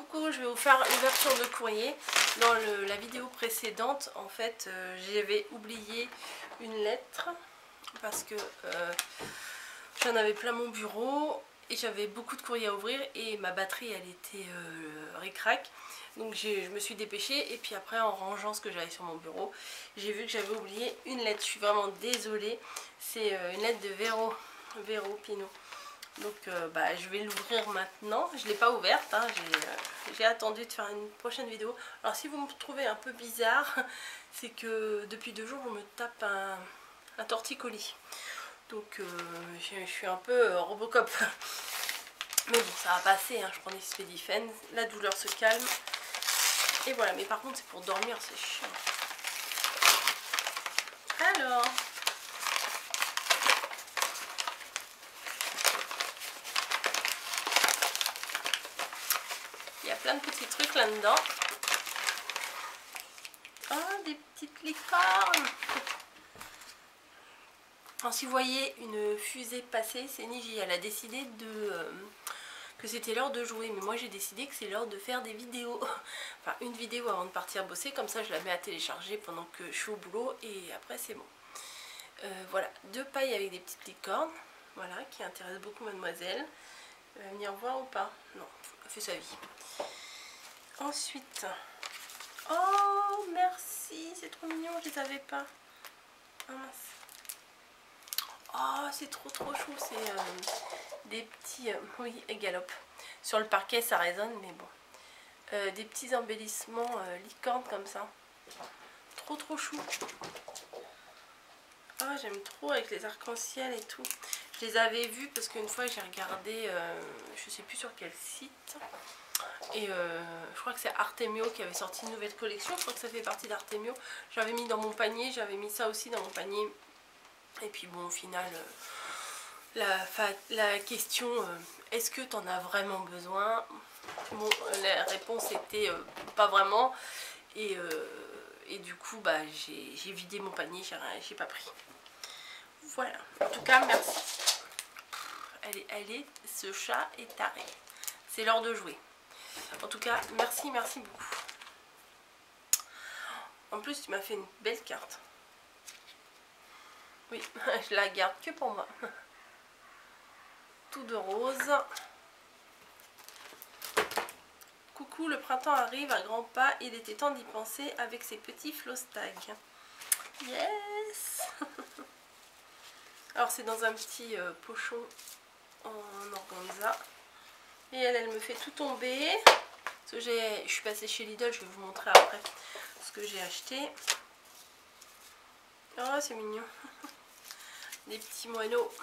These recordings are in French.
Coucou, je vais vous faire l'ouverture de courrier. Dans la vidéo précédente, en fait, j'avais oublié une lettre parce que j'en avais plein mon bureau et j'avais beaucoup de courrier à ouvrir et ma batterie elle était ric-rac. Donc je me suis dépêchée et puis après en rangeant ce que j'avais sur mon bureau, j'ai vu que j'avais oublié une lettre. Je suis vraiment désolée. C'est une lettre de Véro Pinot. Donc je vais l'ouvrir maintenant. Je ne l'ai pas ouverte, hein. J'ai attendu de faire une prochaine vidéo. Alors si vous me trouvez un peu bizarre, c'est que depuis 2 jours je me tape un torticolis. Donc je suis un peu Robocop. Mais bon, ça va passer, hein. Je prends des Spédifen, la douleur se calme. Et voilà, mais par contre c'est pour dormir, c'est chiant. Alors... il y a plein de petits trucs là-dedans. Oh, des petites licornes. Alors si vous voyez une fusée passer, c'est Niji. Elle a décidé que c'était l'heure de jouer. Mais moi j'ai décidé que c'est l'heure de faire des vidéos. Enfin une vidéo avant de partir bosser. Comme ça je la mets à télécharger pendant que je suis au boulot. Et après c'est bon. Voilà, 2 pailles avec des petites licornes. Voilà, qui intéressent beaucoup mademoiselle. Elle va venir voir ou pas? Non, elle fait sa vie. Ensuite, oh merci, c'est trop mignon, je les avais pas. Oh mince. Oh c'est trop chou, c'est des petits, oui, galope. Sur le parquet ça résonne mais bon. Des petits embellissements licornes comme ça. Trop chou. Oh j'aime trop avec les arcs-en-ciel et tout. Je les avais vus parce qu'une fois j'ai regardé, je sais plus sur quel site. Et je crois que c'est Artemio qui avait sorti une nouvelle collection. Je crois que ça fait partie d'Artemio. J'avais mis dans mon panier, j'avais mis ça aussi dans mon panier. Et puis bon, au final, la question, est-ce que tu en as vraiment besoin? Bon, la réponse était pas vraiment. Et du coup, j'ai vidé mon panier, j'ai pas pris. Voilà, en tout cas, merci. Ce chat est taré. C'est l'heure de jouer. En tout cas, merci beaucoup. En plus, tu m'as fait une belle carte. Oui, je la garde que pour moi. Tout de rose. Coucou, le printemps arrive à grands pas. Il était temps d'y penser avec ces petits flostags. Yes. Alors, c'est dans un petit pochon en organza. Et elle me fait tout tomber. Parce que je suis passée chez Lidl, je vais vous montrer après ce que j'ai acheté. Oh, c'est mignon. Des petits moineaux.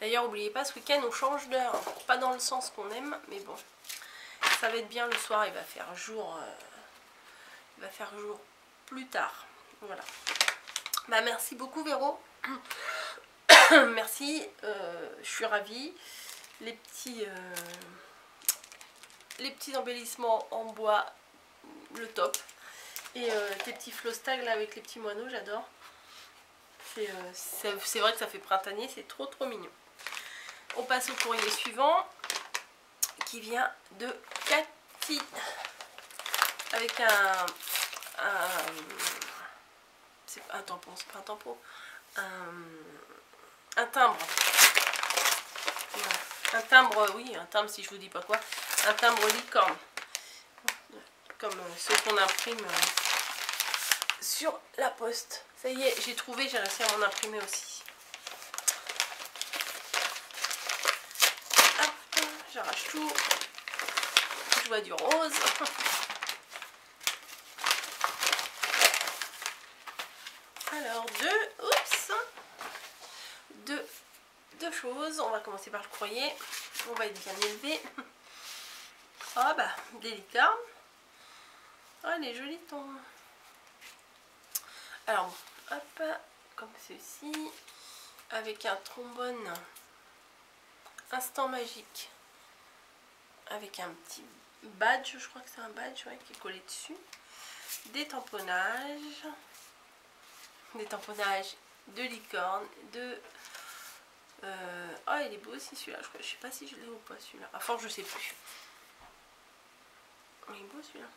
D'ailleurs, n'oubliez pas, ce week-end, on change d'heure. Pas dans le sens qu'on aime, mais bon. Ça va être bien le soir, il va faire jour. Il va faire jour plus tard. Voilà. Merci beaucoup, Véro. Merci. Je suis ravie. Les petits embellissements en bois, le top. Et tes petits flostags là avec les petits moineaux, j'adore. C'est vrai que ça fait printanier, c'est trop mignon. On passe au courrier suivant qui vient de Cathy avec c'est un tampon, c'est pas un tampon, un timbre. Voilà. Un timbre, oui, un timbre si je vous dis pas quoi, un timbre licorne, comme ceux qu'on imprime sur la poste. Ça y est, j'ai trouvé, j'ai réussi à m'en imprimer aussi. Hop, j'arrache tout. Je vois du rose. Alors, deux choses. On va commencer par le courrier. On va être bien élevé. Oh des licornes. Oh, elle est jolie ton... Alors, hop, comme ceci, avec un trombone instant magique, avec un petit badge, je crois que c'est un badge, ouais, qui est collé dessus, des tamponnages de licorne, Ah, il est beau aussi celui-là. Je sais pas si je l'ai ou pas celui-là. À force, je sais plus. Il est beau celui-là.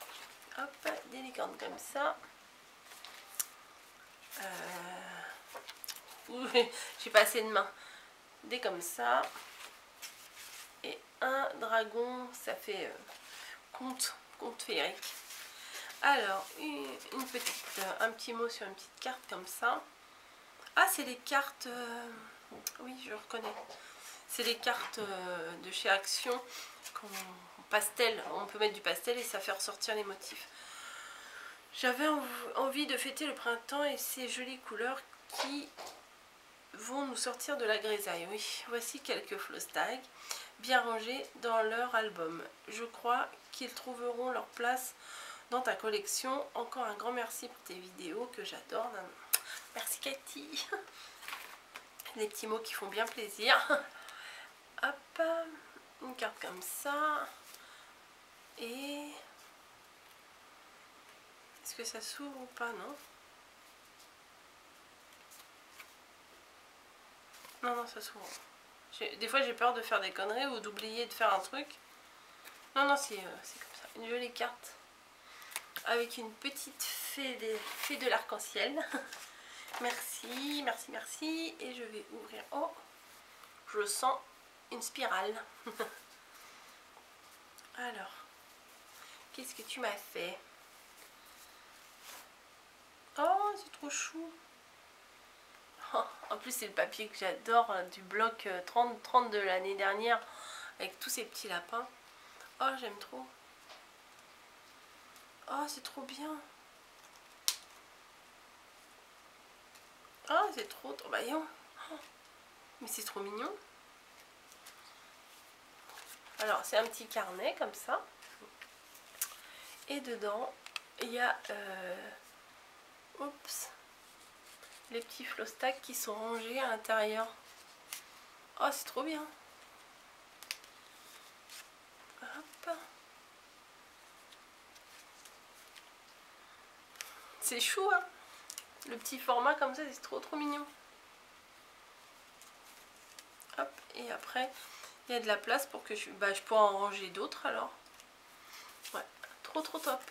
Hop, délicate comme ça. J'ai pas assez de mains. Des comme ça. Et un dragon, ça fait conte féerique. Alors, une petite, un petit mot sur une petite carte comme ça. Ah, c'est les cartes... oui, je reconnais. C'est les cartes de chez Action. Pastel, on peut mettre du pastel et ça fait ressortir les motifs. J'avais envie de fêter le printemps et ces jolies couleurs qui vont nous sortir de la grisaille. Oui, voici quelques Flostags bien rangés dans leur album. Je crois qu'ils trouveront leur place dans ta collection. Encore un grand merci pour tes vidéos que j'adore. Merci Cathy. Des petits mots qui font bien plaisir. Hop, une carte comme ça. Et est-ce que ça s'ouvre ou pas? Non. Non, non, ça s'ouvre. Des fois, j'ai peur de faire des conneries ou d'oublier de faire un truc. Non, non, c'est comme ça. Une jolie carte avec une petite fée de l'arc-en-ciel. Merci, merci, merci. Et je vais ouvrir. Oh, je sens une spirale. Alors, qu'est-ce que tu m'as fait? Oh, c'est trop chou. Oh, en plus, c'est le papier que j'adore, du bloc 30 de l'année dernière, avec tous ces petits lapins. Oh, j'aime trop. Oh, c'est trop bien. Oh, c'est trop voyons. Oh, mais c'est trop mignon. Alors, c'est un petit carnet comme ça. Et dedans, il y a oups, les petits Flostags qui sont rangés à l'intérieur. Oh, c'est trop bien. Hop. C'est chou, hein. Le petit format comme ça, c'est trop mignon. Hop, et après, il y a de la place pour que je pourrais en ranger d'autres alors. Ouais, trop top.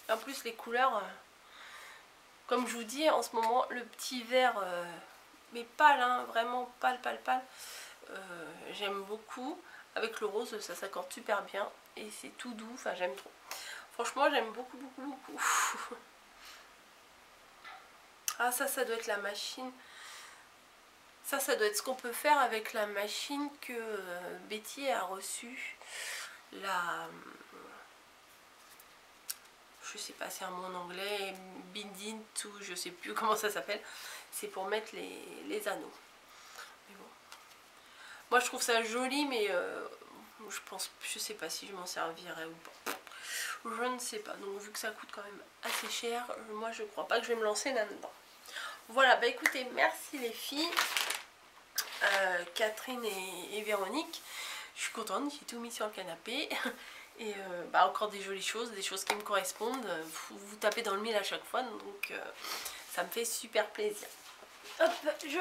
En plus, les couleurs, comme je vous dis, en ce moment, le petit vert, mais pâle, hein, vraiment pâle. J'aime beaucoup. Avec le rose, ça s'accorde super bien. Et c'est tout doux, enfin, j'aime trop. Franchement, j'aime beaucoup. Ah, ça doit être la machine. Ça doit être ce qu'on peut faire avec la machine que Betty a reçue. Je sais pas, c'est un mot en anglais, binding to, je sais plus comment ça s'appelle. C'est pour mettre les anneaux. Mais bon. Moi, je trouve ça joli, mais je sais pas si je m'en servirais ou pas. Je ne sais pas. Donc, vu que ça coûte quand même assez cher, moi, je crois pas que je vais me lancer là-dedans. Voilà, bah écoutez, merci les filles. Catherine et Véronique, je suis contente, j'ai tout mis sur le canapé et encore des jolies choses, des choses qui me correspondent. Vous tapez dans le mille à chaque fois, donc ça me fait super plaisir. Hop, je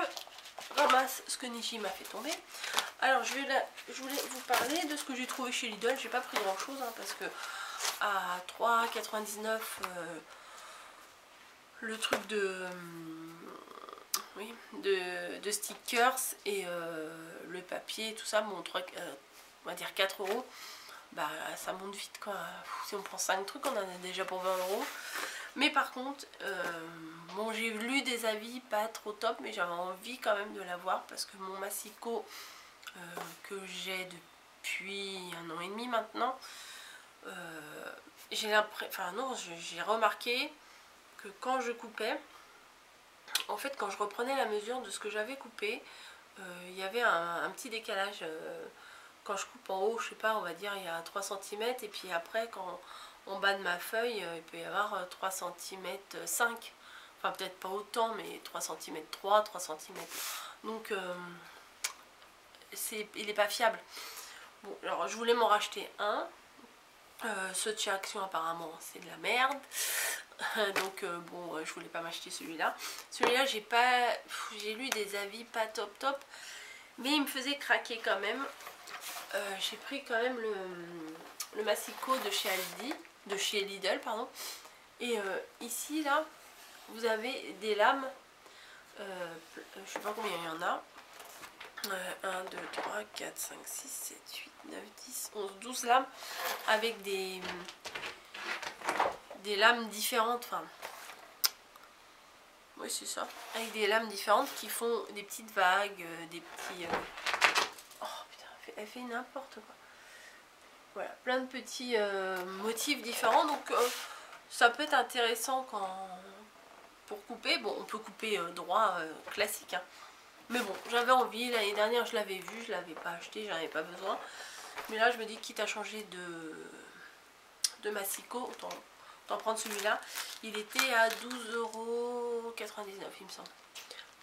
ramasse ce que Nishi m'a fait tomber. Alors je voulais vous parler de ce que j'ai trouvé chez Lidl. J'ai pas pris grand chose, hein, parce que à 3,99 le truc de stickers et le papier, tout ça, bon, on va dire 4 €, bah ça monte vite quoi. Si on prend 5 trucs, on en a déjà pour 20 €. Mais par contre, bon, j'ai lu des avis pas trop top, mais j'avais envie quand même de l'avoir parce que mon massicot que j'ai depuis 1 an et demi maintenant, j'ai remarqué que quand je coupais, en fait, quand je reprenais la mesure de ce que j'avais coupé, il y avait un petit décalage. Quand je coupe en haut, je sais pas, on va dire il y a 3 cm, et puis après, quand en bas de ma feuille, il peut y avoir 3 cm 5. Enfin, peut-être pas autant, mais 3 cm 3 cm. Donc, il n'est pas fiable. Bon, alors, je voulais m'en racheter un. Ceux de chez Action, apparemment, c'est de la merde. Donc bon, je voulais pas m'acheter celui-là. Celui-là, j'ai lu des avis pas top. mais il me faisait craquer quand même. J'ai pris quand même le Massico de chez Aldi, de chez Lidl pardon. Et ici là vous avez des lames, je sais pas combien il y en a, 1, 2, 3, 4, 5, 6, 7, 8, 9, 10, 11, 12 lames avec des lames différentes, enfin oui c'est ça, avec des lames différentes qui font des petites vagues, des petits... Oh putain, elle fait n'importe quoi. Voilà, plein de petits motifs différents, donc ça peut être intéressant pour couper. Bon, on peut couper droit, classique, hein. Mais bon, j'avais envie, l'année dernière je l'avais vu, je l'avais pas acheté, j'en avais pas besoin. Mais là je me dis quitte à changer de Massico, autant prendre celui-là. Il était à 12,99 € il me semble.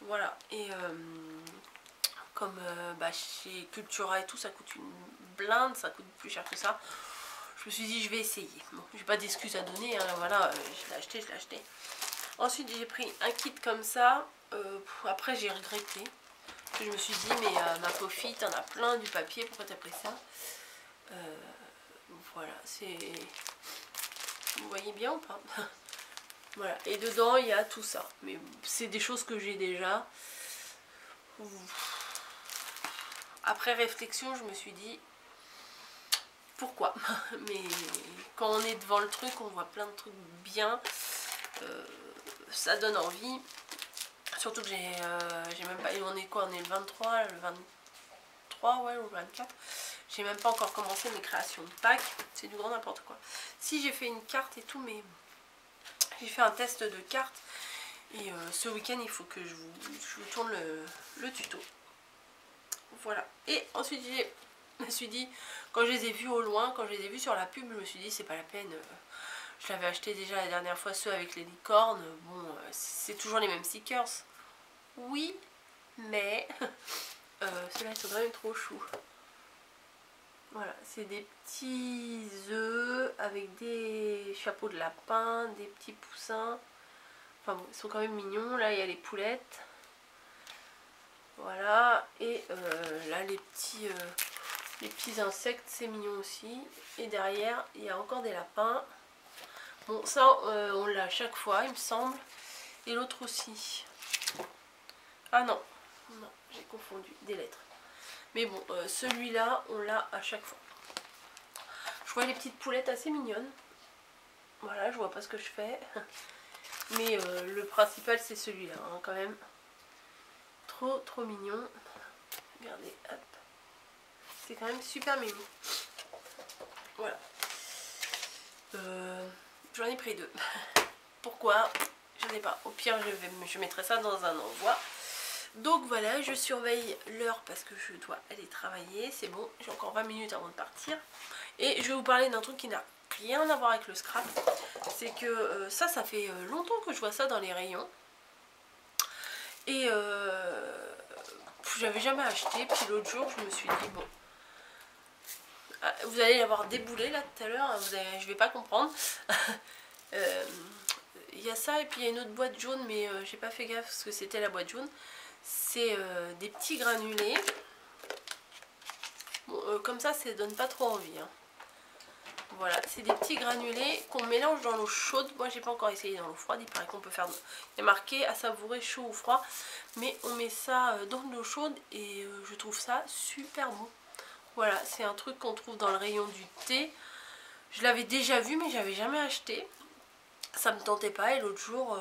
Voilà, et comme chez Cultura et tout ça coûte une blinde, ça coûte plus cher que ça. Je me suis dit je vais essayer. Bon, j'ai pas d'excuses à donner, hein, voilà, je l'ai acheté. Ensuite j'ai pris un kit comme ça, après j'ai regretté. Je me suis dit mais ma pauvre fille, t'en as plein du papier, pourquoi t'as pris ça? Voilà, c'est... Vous voyez bien ou pas? Voilà, et dedans il y a tout ça. Mais c'est des choses que j'ai déjà. Après réflexion, je me suis dit pourquoi? Mais quand on est devant le truc, on voit plein de trucs bien. Ça donne envie. Surtout que j'ai même pas... On est quoi? On est le 23, le 23, ouais, ou le 24. J'ai même pas encore commencé mes créations de Pâques. C'est du grand n'importe quoi. Si j'ai fait une carte et tout, mais j'ai fait un test de carte. Et ce week-end, il faut que je vous tourne le tuto. Voilà. Et ensuite, je me suis dit, quand je les ai vus au loin, quand je les ai vus sur la pub, je me suis dit, c'est pas la peine. Je l'avais acheté déjà la dernière fois, ceux avec les licornes. Bon, c'est toujours les mêmes stickers. Oui, mais ceux-là, ils sont quand même trop choux. Voilà, c'est des petits œufs avec des chapeaux de lapin, des petits poussins. Enfin bon, ils sont quand même mignons. Là, il y a les poulettes. Voilà, et là, les petits insectes, c'est mignon aussi. Et derrière, il y a encore des lapins. Bon, ça, on l'a à chaque fois, il me semble. Et l'autre aussi. Ah non, non, j'ai confondu des lettres. Mais bon, celui-là, on l'a à chaque fois. Je vois les petites poulettes assez mignonnes. Voilà, je vois pas ce que je fais. Mais le principal, c'est celui-là, hein, quand même. Trop, trop mignon. Regardez, hop. C'est quand même super mignon. Voilà. J'en ai pris 2. Pourquoi? Je sais pas. Au pire, je mettrai ça dans un envoi. Donc voilà, je surveille l'heure parce que je dois aller travailler. C'est bon, j'ai encore 20 minutes avant de partir. Et je vais vous parler d'un truc qui n'a rien à voir avec le scrap. C'est que ça fait longtemps que je vois ça dans les rayons. Et j'avais jamais acheté. Puis l'autre jour, je me suis dit, bon, vous allez l'avoir déboulé là tout à l'heure. Je vais pas comprendre. Il y a ça et puis il y a une autre boîte jaune, mais j'ai pas fait gaffe parce que c'était la boîte jaune. C'est des petits granulés. Bon, comme ça donne pas trop envie, hein. Voilà, c'est des petits granulés qu'on mélange dans l'eau chaude. Moi j'ai pas encore essayé dans l'eau froide, il paraît qu'on peut faire... Il est marqué à savourer chaud ou froid. Mais on met ça dans l'eau chaude et je trouve ça super bon. Voilà, c'est un truc qu'on trouve dans le rayon du thé. Je l'avais déjà vu mais j'avais jamais acheté. Ça me tentait pas et l'autre jour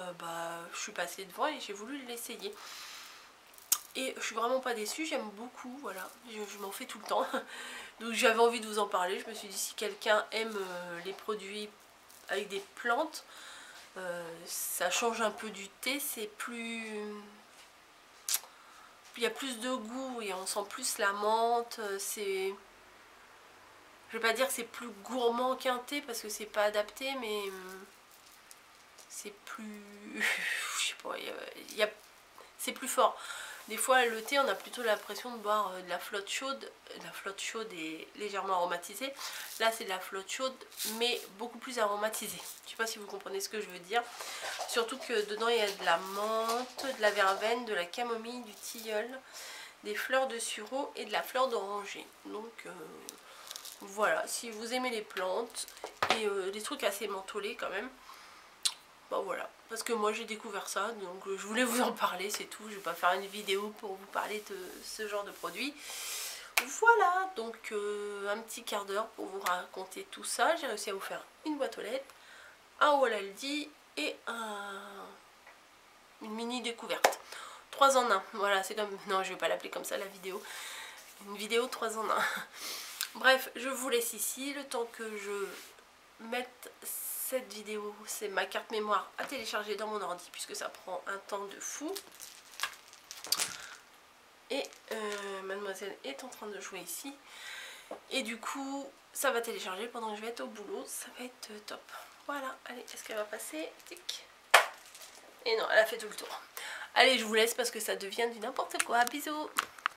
je suis passée devant et j'ai voulu l'essayer. Et je suis vraiment pas déçue, j'aime beaucoup, voilà, je m'en fais tout le temps. Donc j'avais envie de vous en parler, je me suis dit si quelqu'un aime les produits avec des plantes, ça change un peu du thé, c'est plus... Il y a plus de goût et on sent plus la menthe, c'est... Je vais pas dire que c'est plus gourmand qu'un thé parce que c'est pas adapté, mais c'est plus... Je sais pas, c'est plus fort. Des fois le thé on a plutôt l'impression de boire de la flotte chaude. La flotte chaude est légèrement aromatisée. Là c'est de la flotte chaude mais beaucoup plus aromatisée. Je sais pas si vous comprenez ce que je veux dire. Surtout que dedans il y a de la menthe, de la verveine, de la camomille, du tilleul. des fleurs de sureau et de la fleur d'oranger. Donc voilà, si vous aimez les plantes et des trucs assez mentholés quand même, bah voilà, parce que moi j'ai découvert ça, donc je voulais vous en parler, c'est tout. Je vais pas faire une vidéo pour vous parler de ce genre de produit. Voilà, donc un petit quart d'heure pour vous raconter tout ça. J'ai réussi à vous faire une boîte aux lettres, un haul Aldi et une mini découverte. 3 en 1, voilà, c'est comme... Non, je vais pas l'appeler comme ça la vidéo. Une vidéo 3 en 1. Bref, je vous laisse ici, le temps que je mette cette vidéo, c'est ma carte mémoire à télécharger dans mon ordi, puisque ça prend un temps de fou. Et mademoiselle est en train de jouer ici. Et du coup, ça va télécharger pendant que je vais être au boulot. Ça va être top. Voilà, allez, est-ce qu'elle va passer? Tic. Et non, elle a fait tout le tour. Allez, je vous laisse parce que ça devient du n'importe quoi. Bisous.